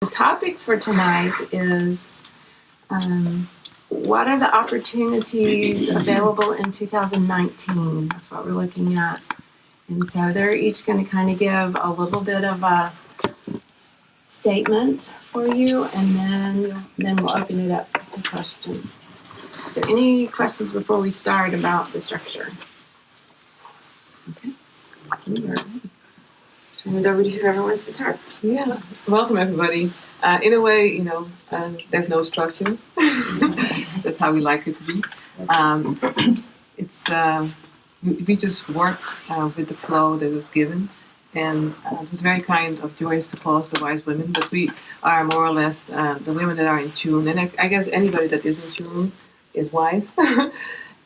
the topic for tonight is what are the opportunities available in 2019? That's what we're looking at. And so they're each going to kind of give a little bit of a statement for you, and then we'll open it up to questions. So any questions before we start about the structure? Okay. Turn it over to whoever wants to start. Yeah, welcome everybody. In a way, there's no structure. That's how we like it to be. We just work with the flow that was given, and it was very kind of Joyce to call us the wise women, but we are more or less the women that are in tune, and I guess anybody that is in tune is wise,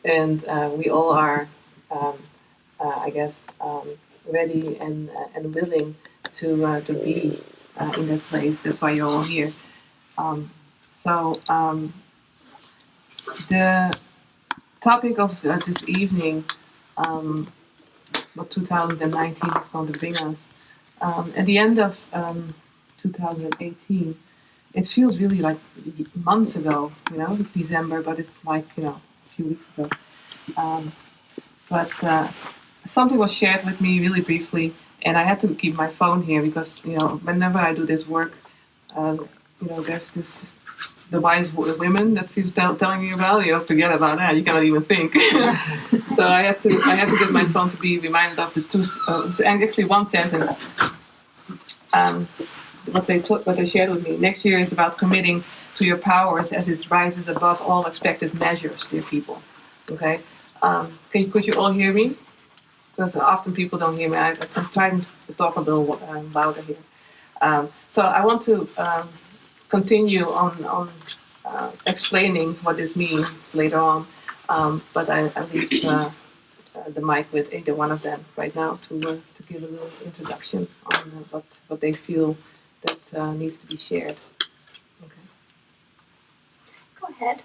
and we all are, ready and willing to be in that place. That's why you're all here. The topic of this evening, what 2019 is going to bring us. At the end of 2018, it feels really like months ago, December, but it's like, a few weeks ago. But something was shared with me really briefly, and I had to keep my phone here because, whenever I do this work, there's the wise women that she's telling me about, forget about that, you cannot even think. So I had to get my phone to be reminded of the two, and actually one sentence. What they shared with me. Next year is about committing to your powers as it rises above all expected measures, dear people. Okay? Could you all hear me? Because often people don't hear me. I'm trying to talk a little louder here. So I want to continue on explaining what this means later on, but I leave the mic with either one of them right now to give a little introduction on what they feel that needs to be shared. Okay. Go ahead.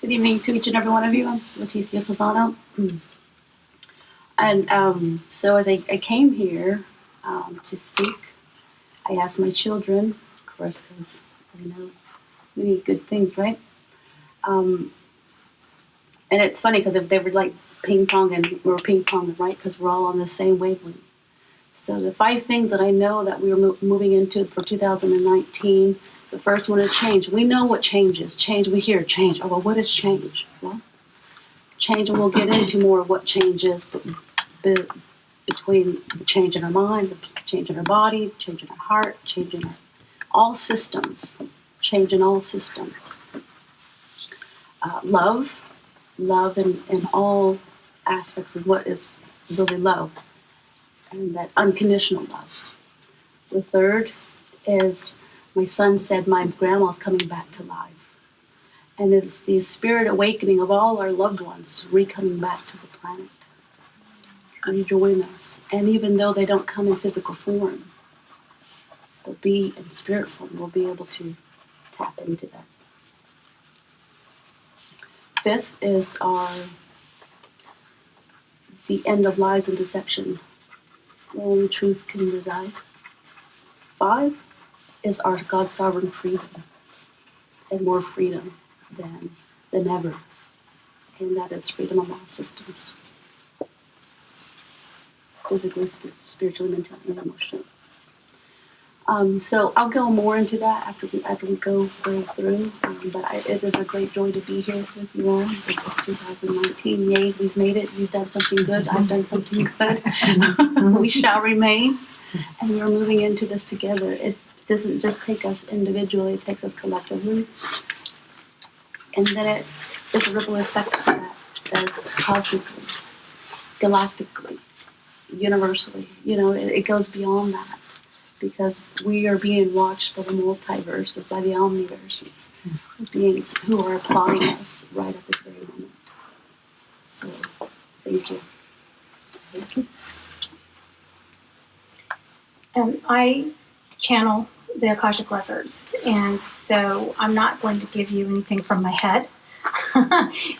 Good evening to each and every one of you. I'm Leticia Pisano. And so as I came here to speak, I asked my children, of course, because many good things, right? And it's funny because they were like ping pong, and we're ping ponging, right? Because we're all on the same wavelength. So the 5 things that I know that we are moving into for 2019, the first one is change. We know what change is. Change, we hear change. Oh, well, what is change? Well, change, and we'll get into more of what change is between the change in our mind, the change in our body, change in our heart, change in all systems, change in all systems. Love in all aspects of what is really love, and that unconditional love. The third is, my son said, my grandma's coming back to life. And it's the spirit awakening of all our loved ones re-coming back to the planet, rejoin us. And even though they don't come in physical form, they'll be in spirit form. We'll be able to tap into that. Fifth is the end of lies and deception, where only truth can reside. 5 is our God's sovereign freedom, and more freedom than ever. And that is freedom of all systems. Physically, spiritually, mentally, and emotionally. So I'll go more into that after we go through. But it is a great joy to be here with you all. This is 2019. Yay, we've made it. You've done something good. I've done something good. We shall remain. And we're moving into this together. It doesn't just take us individually. It takes us collectively. And then there's a ripple effect to that. That's cosmically, galactically, universally. It goes beyond that. Because we are being watched by the multiverses, by the omniverses, beings who are applauding us right at this very moment. So, thank you. Thank you. I channel the Akashic Records, and so I'm not going to give you anything from my head.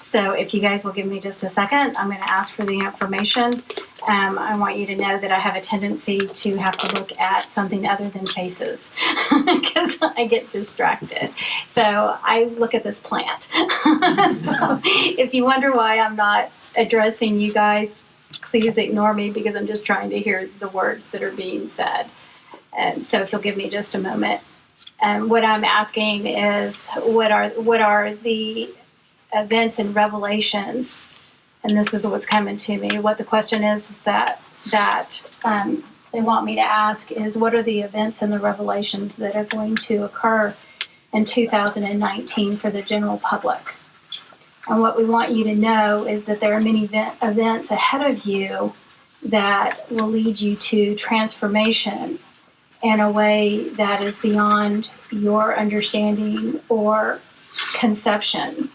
So if you guys will give me just a second, I'm going to ask for the information, I want you to know that I have a tendency to have to look at something other than faces because I get distracted. So I look at this plant. So if you wonder why I'm not addressing you guys, please ignore me because I'm just trying to hear the words that are being said. And so if you'll give me just a moment. And what I'm asking is what are the events and revelations, and this is what's coming to me. What the question is that they want me to ask is what are the events and the revelations that are going to occur in 2019 for the general public? And what we want you to know is that there are many events ahead of you that will lead you to transformation in a way that is beyond your understanding or conception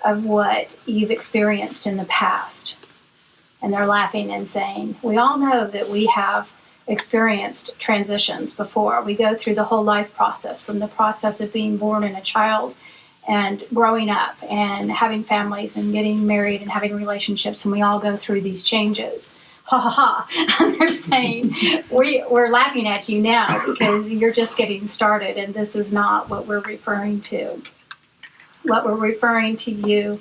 of what you've experienced in the past. And they're laughing and saying, we all know that we have experienced transitions before. We go through the whole life process, from the process of being born and a child and growing up and having families and getting married and having relationships, and we all go through these changes. Ha ha ha. And they're saying, we're laughing at you now because you're just getting started, and this is not what we're referring to. What we're referring to you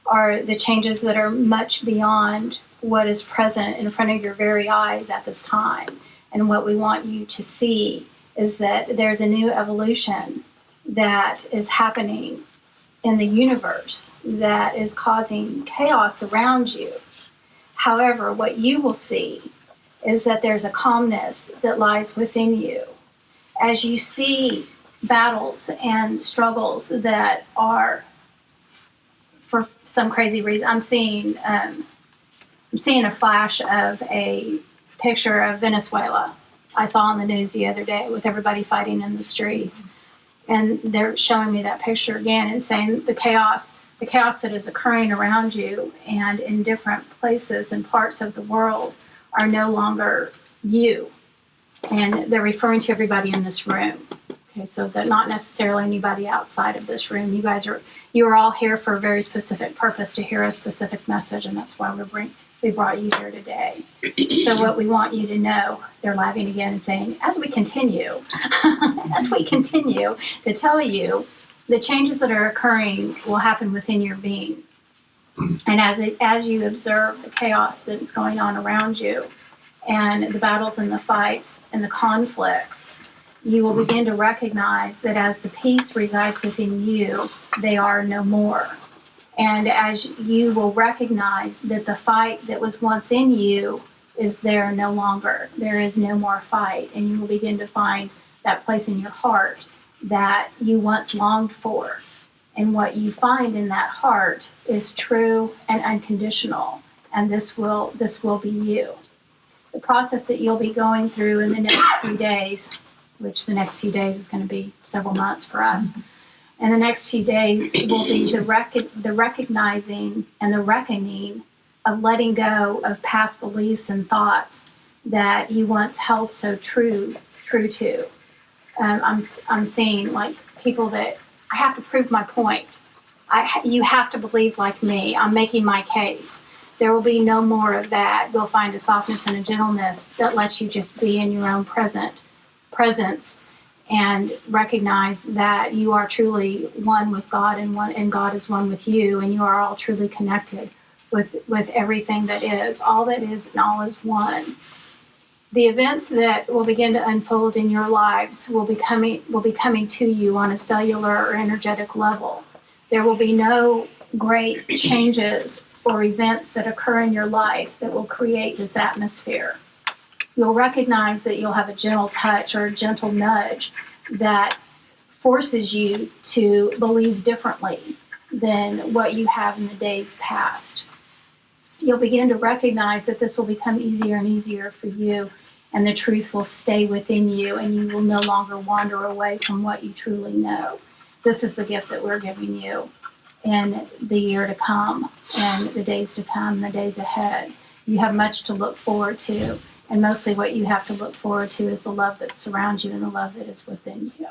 are the changes that are much beyond what is present in front of your very eyes at this time. And what we want you to see is that there's a new evolution that is happening in the universe that is causing chaos around you. However, what you will see is that there's a calmness that lies within you. As you see battles and struggles that are, for some crazy reason, I'm seeing a flash of a picture of Venezuela. I saw on the news the other day with everybody fighting in the streets. And they're showing me that picture again and saying the chaos that is occurring around you and in different places and parts of the world are no longer you. And they're referring to everybody in this room. Okay, so that not necessarily anybody outside of this room. You are all here for a very specific purpose, to hear a specific message, and that's why we brought you here today. So what we want you to know, they're laughing again and saying, as we continue to tell you, the changes that are occurring will happen within your being. And as you observe the chaos that is going on around you, and the battles and the fights and the conflicts, you will begin to recognize that as the peace resides within you, they are no more. And as you will recognize that the fight that was once in you is there no longer. There is no more fight. And you will begin to find that place in your heart that you once longed for. And what you find in that heart is true and unconditional. And this will be you. The process that you'll be going through in the next few days, which the next few days is going to be several months for us, and the next few days will be the recognizing and the reckoning of letting go of past beliefs and thoughts that you once held so true to. I'm seeing like people that I have to prove my point. You have to believe like me. I'm making my case. There will be no more of that. You'll find a softness and a gentleness that lets you just be in your own presence and recognize that you are truly one with God and God is one with you, and you are all truly connected with everything that is. All that is and all is one. The events that will begin to unfold in your lives will be coming to you on a cellular or energetic level. There will be no great changes or events that occur in your life that will create this atmosphere. You'll recognize that you'll have a gentle touch or a gentle nudge that forces you to believe differently than what you have in the days past. You'll begin to recognize that this will become easier and easier for you, and the truth will stay within you, and you will no longer wander away from what you truly know. This is the gift that we're giving you in the year to come, and the days to come, the days ahead. You have much to look forward to, and mostly what you have to look forward to is the love that surrounds you and the love that is within you.